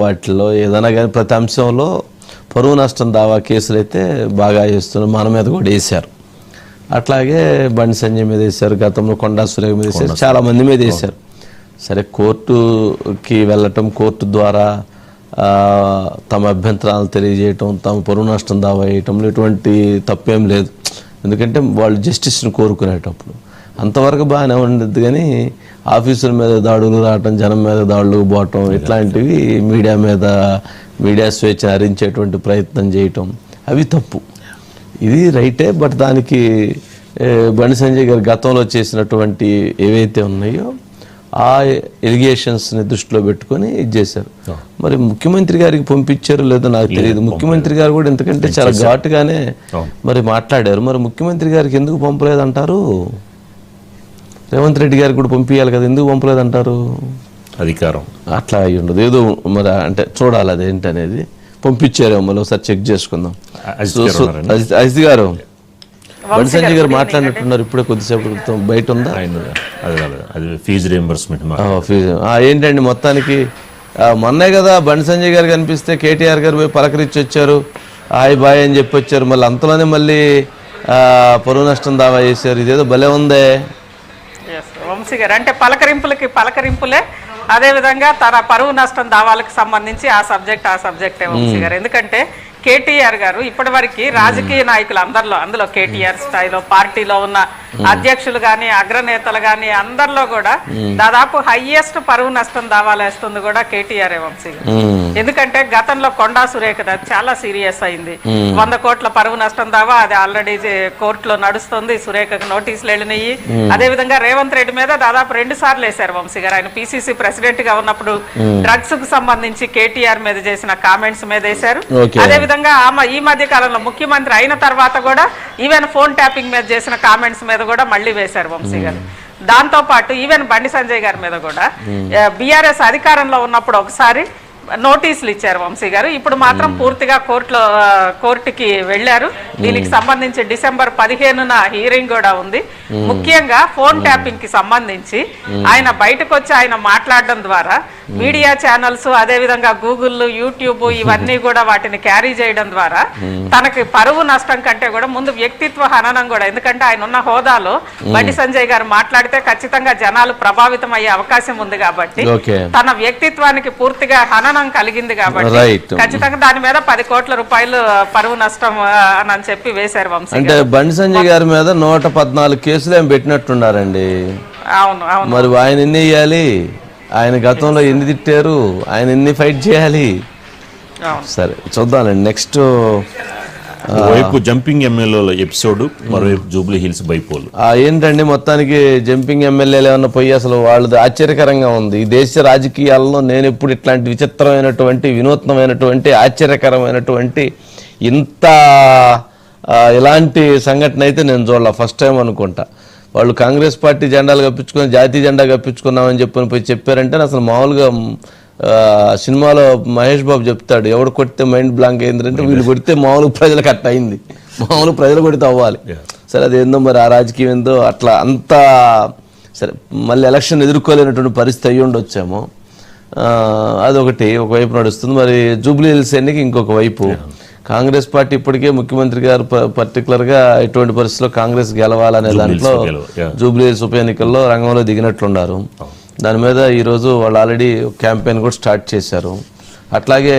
వాటిల్లో ఏదైనా కానీ ప్రతి అంశంలో పరువు నష్టం దావా కేసులు అయితే బాగా వేస్తున్నారు. మన మీద కూడా వేశారు. అట్లాగే బండి సంజయ్ మీద వేశారు, గతంలో కొండా సురేఖ మీద వేశారు, చాలా మంది మీద వేశారు. సరే, కోర్టుకి వెళ్ళటం, కోర్టు ద్వారా తమ అభ్యంతరాలు తెలియజేయటం, తమ పరువు నష్టం దావా వేయటంలో ఎటువంటి తప్పేం లేదు. ఎందుకంటే వాళ్ళు జస్టిస్ని కోరుకునేటప్పుడు అంతవరకు బాగానే ఉండదు. కానీ ఆఫీసుల మీద దాడులు రావటం, జనం మీద దాడులు పోవటం, ఇట్లాంటివి మీడియా స్వేచ్ఛ హరించేటువంటి ప్రయత్నం చేయటం అవి తప్పు. ఇది రైటే. బట్ దానికి బండి సంజయ్ గారు గతంలో చేసినటువంటి ఏవైతే ఉన్నాయో ఆ ఎలిగేషన్స్ని దృష్టిలో పెట్టుకొని ఇది చేశారు. మరి ముఖ్యమంత్రి గారికి పంపించారు లేదో నాకు తెలియదు. ముఖ్యమంత్రి గారు కూడా ఎందుకంటే చాలా ఘాటుగానే మరి మాట్లాడారు. మరి ముఖ్యమంత్రి గారికి ఎందుకు పంపలేదంటారు? రేవంత్ రెడ్డి గారికి కూడా పంపించాలి కదా, ఎందుకు పంపలేదంటారు? అధికారం అట్లా అయి ఉండదు, ఏదో మరి అంటే చూడాలి అదేంటి అనేది. పంపించారేమో, మళ్ళీ ఒకసారి చెక్ చేసుకుందాం. అజిత్ గారు, బండి సంజయ్ గారు మాట్లాడినట్టున్నారు ఇప్పుడే కొద్దిసేపు క్రితం. బయట ఉందా? ఫీజు రీయింబర్స్మెంట్ ఏంటండి మొత్తానికి మొన్నే కదా బండి సంజయ్ గారు కనిపిస్తే కేటీఆర్ గారు పోయి పలకరించి వచ్చారు, హాయ్ బాయ్ అని చెప్పి వచ్చారు. మళ్ళీ అంతలోనే మళ్ళీ పరువు నష్టం దావా చేశారు. ఇదేదో భలే ఉందే. వంశీ గారు అంటే పలకరింపులే. అదేవిధంగా తన పరువు నష్టం దావాలకు సంబంధించి ఆ సబ్జెక్టే వంశీ గారు. ఎందుకంటే కేటీఆర్ గారు ఇప్పటివరకు రాజకీయ నాయకులు అందులో కేటీఆర్ స్థాయిలో పార్టీలో ఉన్న అధ్యక్షులు గాని, అగ్రనేతలు గాని అందరిలో కూడా దాదాపు హైయెస్ట్ పరువు నష్టం దావాలేస్తుంది కూడా కేటీఆర్ వంశీ గారు. ఎందుకంటే గతంలో కొండా సురేఖ చాలా సీరియస్ అయింది. 100 కోట్ల పరువు నష్టం దావా అది ఆల్రెడీ కోర్టులో నడుస్తుంది. సురేఖకు నోటీసులు వెళ్ళినాయి. అదేవిధంగా రేవంత్ రెడ్డి మీద దాదాపు 2 సార్లు వేశారు వంశీ గారు. ఆయన పిసిసి ప్రెసిడెంట్ గా ఉన్నప్పుడు డ్రగ్స్ కు సంబంధించి కేటీఆర్ మీద చేసిన కామెంట్స్ మీద వేశారు. అదేవిధంగా ఈ మధ్య కాలంలో ముఖ్యమంత్రి అయిన తర్వాత కూడా ఈవెన్ ఫోన్ ట్యాపింగ్ మీద చేసిన కామెంట్స్ మీద కూడా మళ్ళీ వేశారు వంశీ గారు. దాంతో పాటు ఈవెన్ బండి సంజయ్ గారి మీద కూడా బీఆర్ఎస్ అధికారంలో ఉన్నప్పుడు ఒకసారి నోటీసులు ఇచ్చారు వంశీ గారు. ఇప్పుడు మాత్రం పూర్తిగా కోర్టుకి వెళ్లారు. దీనికి సంబంధించి డిసెంబర్ 15న హీరింగ్ కూడా ఉంది. ముఖ్యంగా ఫోన్ ట్యాపింగ్ కి సంబంధించి ఆయన బయటకు వచ్చి ఆయన మాట్లాడడం ద్వారా మీడియా ఛానల్స్, అదేవిధంగా గూగుల్, యూట్యూబ్ ఇవన్నీ కూడా వాటిని క్యారీ చేయడం ద్వారా తనకి పరువు నష్టం కంటే కూడా ముందు వ్యక్తిత్వ హననం కూడా. ఎందుకంటే ఆయన ఉన్న హోదాలో బండి సంజయ్ గారు మాట్లాడితే ఖచ్చితంగా జనాలు ప్రభావితం అయ్యే అవకాశం ఉంది కాబట్టి తన వ్యక్తిత్వానికి పూర్తిగా హననం కలిగింది కాబట్టి ఖచ్చితంగా దాని మీద 10 కోట్ల రూపాయలు పరువు నష్టం అని చెప్పి వేశారు వంశీ. అంటే బండి సంజయ్ గారి మీద 114 కేసులు ఏం పెట్టినట్టున్నారండి. అవును అవును. మరి ఆయన ఎన్ని వేయాలి? ఆయన గతంలో ఎన్ని తిట్టారు? ఆయన ఎన్ని ఫైట్ చేయాలి? సరే చూద్దామండి. నెక్స్ట్ వైపు జంపింగ్ ఎమ్మెల్యేల ఎపిసోడ్, మరోవైపు జూబ్లీ హిల్స్ బైపోల్. ఏంటండి మొత్తానికి జంపింగ్ ఎమ్మెల్యేలు ఏమన్నా పోయి అసలు వాళ్ళది ఆశ్చర్యకరంగా ఉంది. ఈ దేశ రాజకీయాల్లో నేను ఎప్పుడు ఇట్లాంటి విచిత్రమైనటువంటి, వినూత్నమైనటువంటి, ఆశ్చర్యకరమైనటువంటి ఇలాంటి సంఘటన అయితే నేను చూడాల. ఫస్ట్ టైం అనుకుంటా. వాళ్ళు కాంగ్రెస్ పార్టీ జెండాలు కప్పించుకొని జాతీయ జెండా కప్పించుకున్నామని చెప్పని పోయి చెప్పారంటే అసలు మామూలుగా సినిమాలో మహేష్ బాబు చెప్తాడు, ఎవడు కొడితే మైండ్ బ్లాంక్ అయిందంటే వీళ్ళు కొడితే మామూలు ప్రజలకు అట్లా అయింది. మామూలు ప్రజలు కొడితే అవ్వాలి. సరే, అదేందో మరి ఆ రాజకీయం ఏందో అట్లా అంతా. సరే, మళ్ళీ ఎలక్షన్ ఎదుర్కోలేనటువంటి పరిస్థితి అయ్యి ఉండొచ్చేమో. అదొకటి ఒకవైపు నడుస్తుంది. మరి జూబ్లీ హిల్స్ ఎన్నిక ఇంకొక వైపు. కాంగ్రెస్ పార్టీ ఇప్పటికే ముఖ్యమంత్రి గారు పర్టికులర్గా ఎటువంటి పరిస్థితుల్లో కాంగ్రెస్ గెలవాలనే దాంట్లో జూబ్లీ హిల్స్ ఉప ఎన్నికల్లో రంగంలో దిగినట్లున్నారు. దాని మీద ఈరోజు వాళ్ళు ఆల్రెడీ క్యాంపెయిన్ కూడా స్టార్ట్ చేశారు. అట్లాగే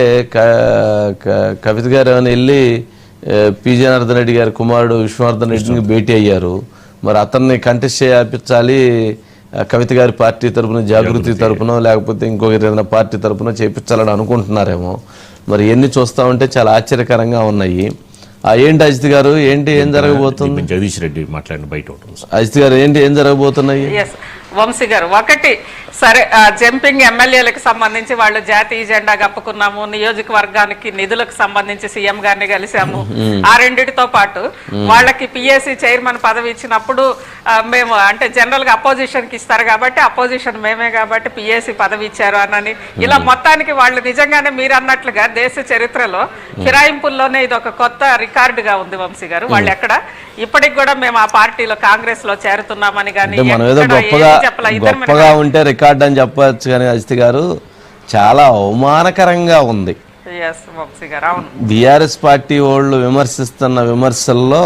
కవిత గారు ఏమైనా వెళ్ళి పి జనార్దన్ రెడ్డి గారి కుమారుడు విశ్వనాథన్ రెడ్డిని భేటీ అయ్యారు. మరి అతన్ని కంటెస్ట్ చేయించాలి కవిత గారి పార్టీ తరఫున, జాగృతి తరఫున, లేకపోతే ఇంకొక ఏదైనా పార్టీ తరఫున చేయించాలని అనుకుంటున్నారేమో. మరి ఎన్ని చూస్తా ఉంటే చాలా ఆశ్చర్యకరంగా ఉన్నాయి. ఏంటి అజిత్ గారు, ఏం జరగబోతుంది? జగదీష్ రెడ్డి మాట్లాడిన బయట అజిత్ గారు ఏం జరగబోతున్నాయి? వంశీ గారు, ఒకటి సరే జంపింగ్ ఎమ్మెల్యేలకు సంబంధించి వాళ్ళు జాతీయ జెండా కప్పుకున్నాము, నియోజకవర్గానికి నిధులకు సంబంధించి సీఎం గారిని కలిసాము. ఆ రెండిటితో పాటు వాళ్ళకి పిఎస్సి చైర్మన్ పదవి ఇచ్చినప్పుడు మేము అంటే జనరల్ గా అపోజిషన్ కి ఇస్తారు కాబట్టి అపోజిషన్ మేమే కాబట్టి పిఎస్సి పదవి ఇచ్చారు అని ఇలా మొత్తానికి వాళ్ళు నిజంగానే మీరు అన్నట్లుగా దేశ చరిత్రలో ఫిరాయింపుల్లోనే ఇది ఒక కొత్త రికార్డుగా ఉంది వంశీ గారు. వాళ్ళు ఎక్కడ ఇప్పటికి కూడా మేము ఆ పార్టీలో కాంగ్రెస్ లో చేరుతున్నామని కానీ గొప్పగా ఉంటే రికార్డ్ అని చెప్పవచ్చు. కానీ అజిత్ గారు చాలా అవమానకరంగా ఉంది. ఎస్ వంశీ గారు, అవును. బీఆర్ఎస్ పార్టీ వాళ్ళు విమర్శిస్తున్న విమర్శల్లో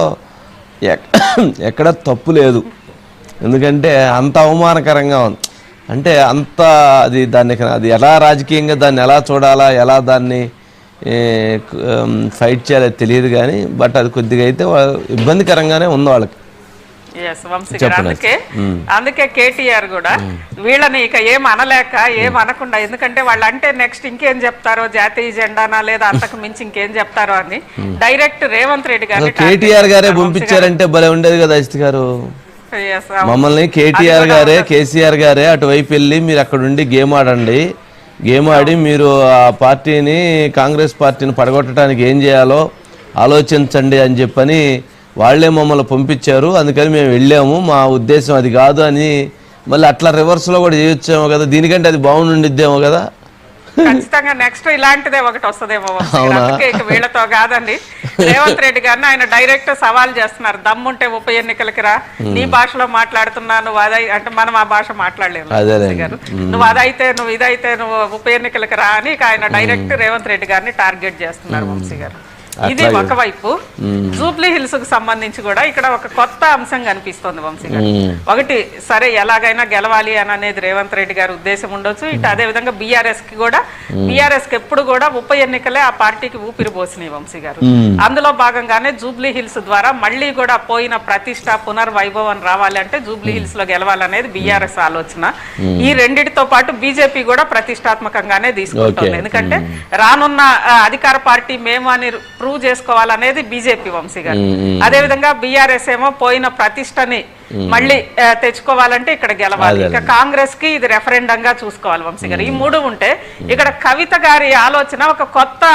ఎక్కడ తప్పు లేదు. ఎందుకంటే అంత అవమానకరంగా ఉంది. అంటే అంత అది ఎలా రాజకీయంగా దాన్ని ఎలా చూడాలా, ఎలా దాన్ని ఫైట్ చేయాలో తెలియదు కానీ బట్ అది కొద్దిగా అయితే ఇబ్బందికరంగానే ఉంది వాళ్ళకి. ఎస్ వంశీ గారు, అందుకే కేటీఆర్ కూడా వీళ్ళని ఇక ఏం అనలేక ఏం అనకుండా, ఎందుకంటే వాళ్ళు అంటే నెక్స్ట్ ఇంకేం చెప్తారో, జాతీయ జెండానా లేదా అంతకు మించి ఇంకేం చెప్తారో అని డైరెక్ట్ రేవంత్ రెడ్డి గారు కేటీఆర్ గారే పంపించారంటే భలే ఉండేది కదా అజిత్ గారు. మమ్మల్ని కేసీఆర్ గారే అటువైపు వెళ్ళి మీరు అక్కడ ఉండి గేమ్ ఆడండి, గేమ్ ఆడి మీరు ఆ పార్టీని, కాంగ్రెస్ పార్టీని పడగొట్టడానికి ఏం చేయాలో ఆలోచించండి అని చెప్పని వాళ్లే మమ్మల్ని పంపించారు. అందుకని మేము వెళ్ళాము, మా ఉద్దేశం అది కాదు అని మళ్ళీ అట్లా రివర్స్లో కూడా చేయొచ్చేమో కదా. దీనికంటే అది బాగుండిద్దేమో కదా. ఖచ్చితంగా నెక్స్ట్ ఇలాంటిదే ఒకటి వస్తుందేమో. అందుకే ఇక వీళ్ళతో కాదండి, రేవంత్ రెడ్డి గారిని ఆయన డైరెక్ట్ సవాల్ చేస్తున్నారు. దమ్ముంటే ఉప ఎన్నికలకి రా, నీ భాషలో మాట్లాడుతున్నా, నువ్వు అంటే మనం ఆ భాష మాట్లాడలేము గారు, నువ్వు అదైతే నువ్వు ఇదైతే నువ్వు ఉప ఎన్నికలకి రా అని ఆయన డైరెక్ట్ రేవంత్ రెడ్డి గారిని టార్గెట్ చేస్తున్నారు వంశీ గారు. ఇది ఒకవైపు. జూబ్లీ హిల్స్ కు సంబంధించి కూడా ఇక్కడ ఒక కొత్త అంశం కనిపిస్తోంది వంశీ గారు. ఒకటి, సరే ఎలాగైనా గెలవాలి అని అనేది రేవంత్ రెడ్డి గారి ఉద్దేశం ఉండొచ్చు. ఇటు అదే విధంగా బీఆర్ఎస్ కి ఎప్పుడు కూడా ఉప ఎన్నికలే ఆ పార్టీకి ఊపిరి పోసినాయి వంశీ గారు. అందులో భాగంగానే జూబ్లీ హిల్స్ ద్వారా మళ్ళీ కూడా పోయిన ప్రతిష్ట, పునర్వైభవం రావాలి అంటే జూబ్లీ హిల్స్ లో గెలవాలనేది బీఆర్ఎస్ ఆలోచన. ఈ రెండిటితో పాటు బీజేపీ కూడా ప్రతిష్టాత్మకంగానే తీసుకుంటుంది. ఎందుకంటే రానున్న అధికార పార్టీ మేము అని ప్రూవ్ చేసుకోవాలనేది బీజేపీ వంశీ గారు. అదే విధంగా బీఆర్ఎస్ ఏమో పోయిన ప్రతిష్టని మళ్ళీ తెచ్చుకోవాలంటే ఇక్కడ గెలవాలి. ఇక కాంగ్రెస్ కి ఇది రెఫరెండంగా చూసుకోవాలి వంశీ గారు. ఈ మూడు ఉంటే ఇక్కడ కవిత గారి ఆలోచన ఒక కొత్త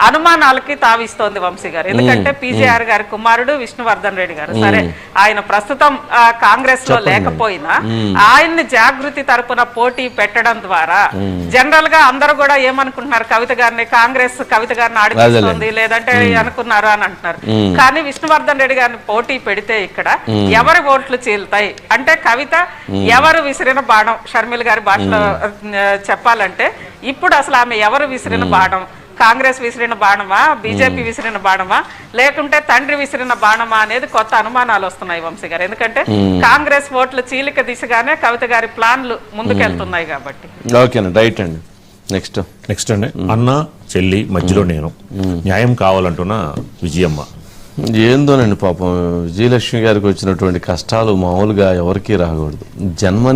అనుమానాలకి తావిస్తోంది వంశీ గారు. ఎందుకంటే పీజేఆర్ గారి కుమారుడు విష్ణువర్ధన్ రెడ్డి గారు, సరే ఆయన ప్రస్తుతం కాంగ్రెస్ లో లేకపోయినా ఆయన్ని జాగృతి తరపున పోటీ పెట్టడం ద్వారా జనరల్ గా అందరూ కూడా ఏమనుకుంటున్నారు, కవిత గారిని ఆడిపిస్తుంది లేదంటే అనుకున్నారు అని అంటున్నారు. కానీ విష్ణువర్ధన్ రెడ్డి గారిని పోటీ పెడితే ఇక్కడ ఎవరి ఓట్లు చీలుతాయి అంటే కవిత ఎవరు విసిరిన బాణం, షర్మిల గారి భాషలో చెప్పాలంటే ఇప్పుడు అసలు ఆమె ఎవరు విసిరిన బాణం, కాంగ్రెస్ విసిరిన బాణమా, బీజేపీ విసిరిన బాణమా, లేకుంటే తండ్రి విసిరిన బాణమా అనేది కొత్త అనుమానాలు వస్తున్నాయి వంశీ గారు. ఎందుకంటే కాంగ్రెస్ ఓట్ల చీలిక దిశగానే కవిత గారి ప్లాన్లు ముందుకెళ్తున్నాయి కాబట్టి. ఓకేనా, రైట్ అండి. నెక్స్ట్ అండి, అన్న చెల్లి మధ్యలో నేను, న్యాయం కావాలంటున్న విజయమ్మ. ఏందోనండి పాపం, విజయలక్ష్మి గారికి వచ్చినటువంటి కష్టాలు మామూలుగా ఎవరికీ రాకూడదు. జన్మని